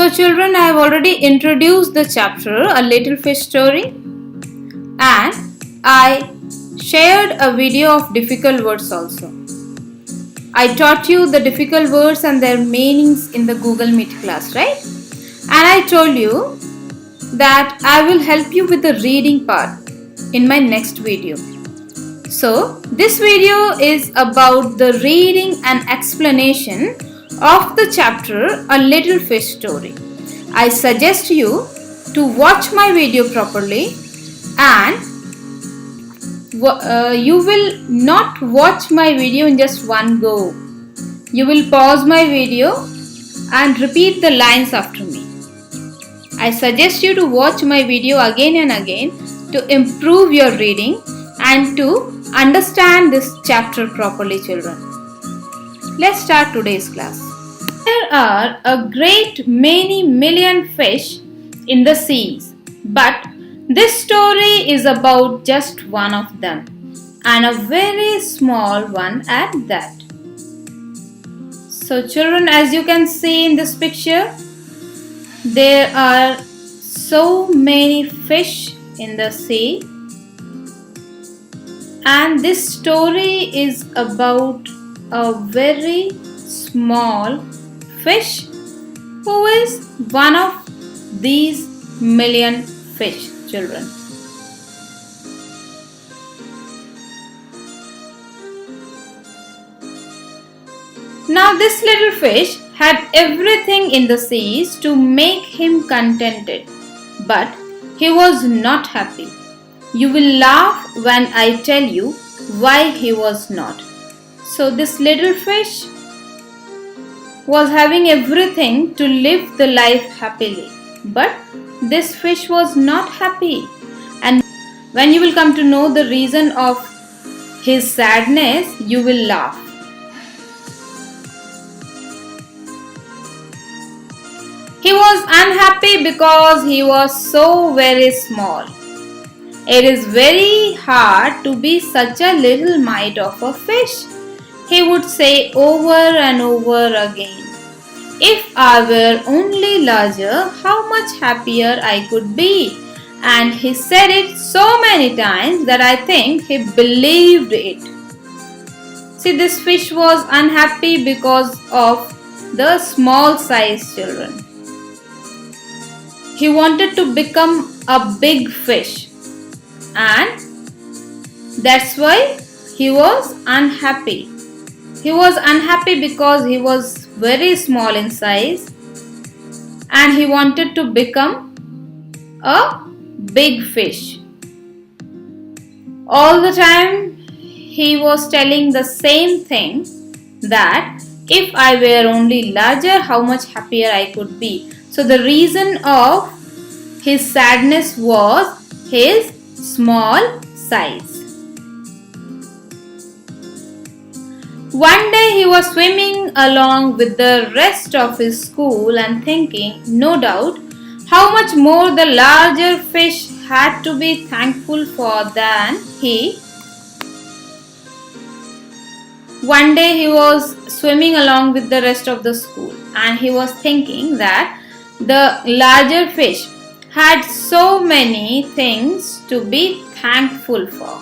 So children, I have already introduced the chapter A Little Fish Story, and I shared a video of difficult words also. I taught you the difficult words and their meanings in the Google Meet class, right? And I told you that I will help you with the reading part in my next video. So this video is about the reading and explanation of the chapter A Little Fish Story. I suggest you to watch my video properly, and you will not watch my video in just one go. You will pause my video and repeat the lines after me. I suggest you to watch my video again and again to improve your reading and to understand this chapter properly, children. Let's start today's class. There are a great many million fish in the seas, but this story is about just one of them, and a very small one at that. So children, as you can see in this picture, there are so many fish in the sea, and this story is about a very small fish who is one of these million fish, children. Now this little fish had everything in the seas to make him contented, but he was not happy. You will laugh when I tell you why he was not. So this little fish was having everything to live the life happily, but this fish was not happy. And when you will come to know the reason of his sadness, you will laugh. He was unhappy because he was so very small. It is very hard to be such a little mite of a fish, he would say over and over again. If I were only larger, how much happier I could be. And he said it so many times that I think he believed it. See, this fish was unhappy because of the small size, children. He wanted to become a big fish, and that's why he was unhappy. He was unhappy because he was very small in size, and he wanted to become a big fish. All the time he was telling the same thing, that if I were only larger, how much happier I could be. So the reason of his sadness was his small size. One day he was swimming along with the rest of his school and thinking, no doubt, how much more the larger fish had to be thankful for than he. One day he was swimming along with the rest of the school, and he was thinking that the larger fish had so many things to be thankful for.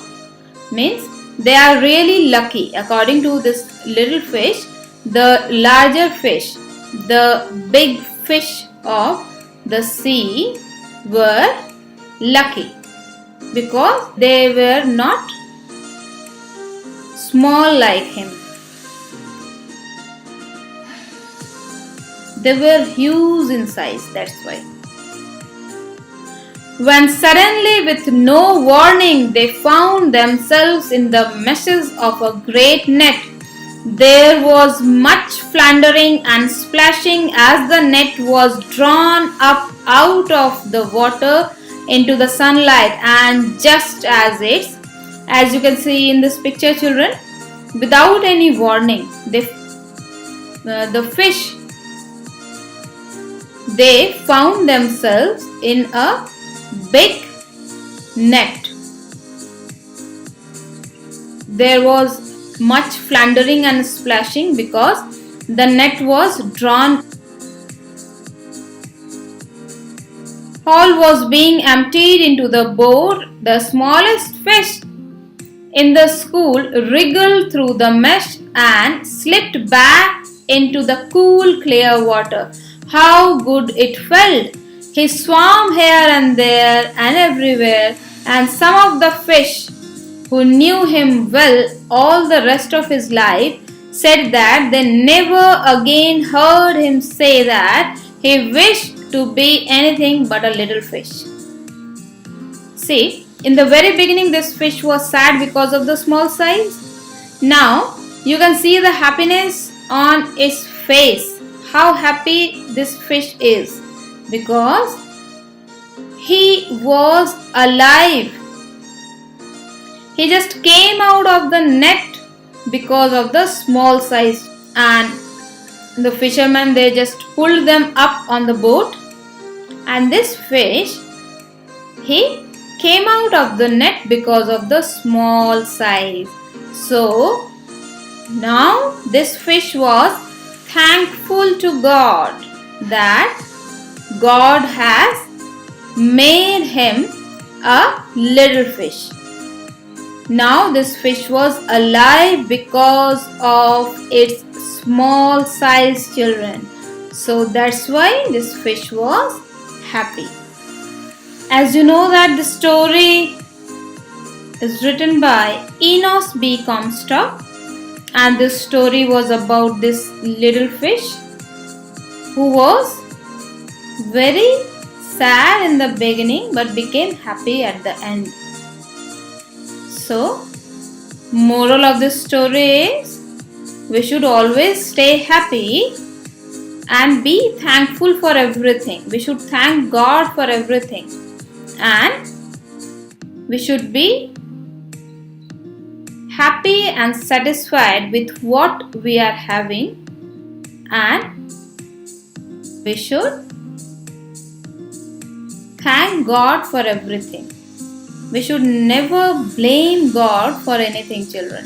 Means they are really lucky. According to this little fish, the larger fish, the big fish of the sea, were lucky because they were not small like him. They were huge in size, that's why. When suddenly, with no warning, they found themselves in the meshes of a great net, there was much floundering and splashing as the net was drawn up out of the water into the sunlight, and just as you can see in this picture, children, without any warning, the fish, they found themselves in a big net. There was much floundering and splashing because the net was drawn all was being emptied into the boat, the smallest fish in the school wriggled through the mesh and slipped back into the cool, clear water. How good it felt! He swam here and there and everywhere, and some of the fish who knew him well all the rest of his life said that they never again heard him say that he wished to be anything but a little fish. See, in the very beginning, this fish was sad because of the small size. Now, you can see the happiness on its face. How happy this fish is because he was alive. He just came out of the net because of the small size, and the fishermen, they just pulled them up on the boat, and this fish, he came out of the net because of the small size. So now this fish was thankful to God that God has made him a little fish. Now this fish was alive because of its small sized children. So that's why this fish was happy. As you know that the story is written by Enos B. Comstock, and this story was about this little fish who was very sad in the beginning but became happy at the end. So, moral of this story is we should always stay happy and be thankful for everything. We should thank God for everything, and we should be happy and satisfied with what we are having, and we should thank God for everything. We should never blame God for anything, children.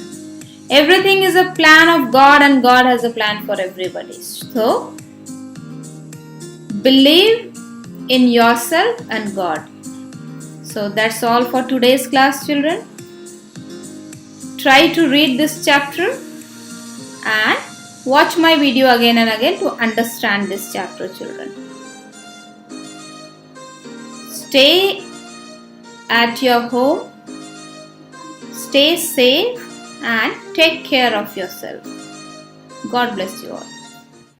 Everything is a plan of God, and God has a plan for everybody. So, believe in yourself and God. So that's all for today's class, children. Try to read this chapter and watch my video again and again to understand this chapter, children. Stay at your home, stay safe and take care of yourself. God bless you all.